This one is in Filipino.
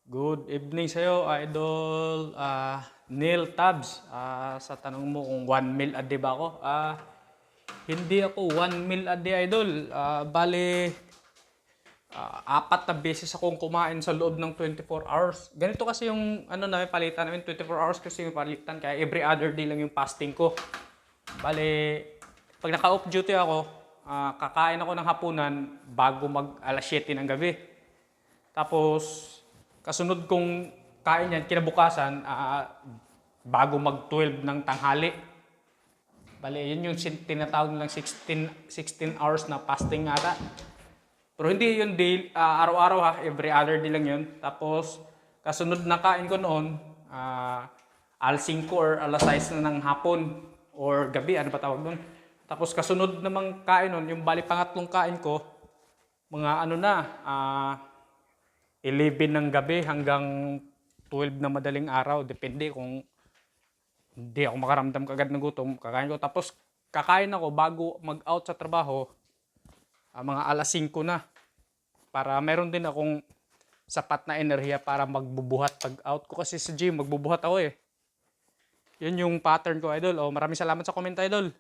Good evening sa'yo, Idol Neil Tabs. Sa tanong mo kung 1 meal a day ba ako? Hindi ako 1 meal a day, Idol. Bale, 4 na beses akong kumain sa loob ng 24 hours. Ganito kasi yung namin, palitan namin, 24 hours kasi yung palitan. Kaya every other day lang yung fasting ko. Bale, pag naka-off duty ako, kakain ako ng hapunan bago mag alas 7 ng gabi. Tapos, kasunod kong kain yan, kinabukasan, bago mag-12 ng tanghali. Bale, yun yung tinatawag nilang 16 hours na fasting ata. Pero hindi yun day, araw-araw ha, every other day lang yun. Tapos, kasunod na kain ko noon, alas 5 or alas 6 na ng hapon or gabi, ano ba tawag doon. Tapos kasunod namang kain noon, yung bali pangatlong kain ko, mga 11 ng gabi hanggang 12 na madaling araw. Depende kung hindi ako makaramdam kagad ng gutom, kakain ko. Tapos kakain ako bago mag-out sa trabaho, mga alas 5 na. Para meron din akong sapat na enerhiya para magbubuhat pag out ko. Kasi sa gym, magbubuhat ako eh. Yun yung pattern ko, Idol. Maraming salamat sa comment, Idol.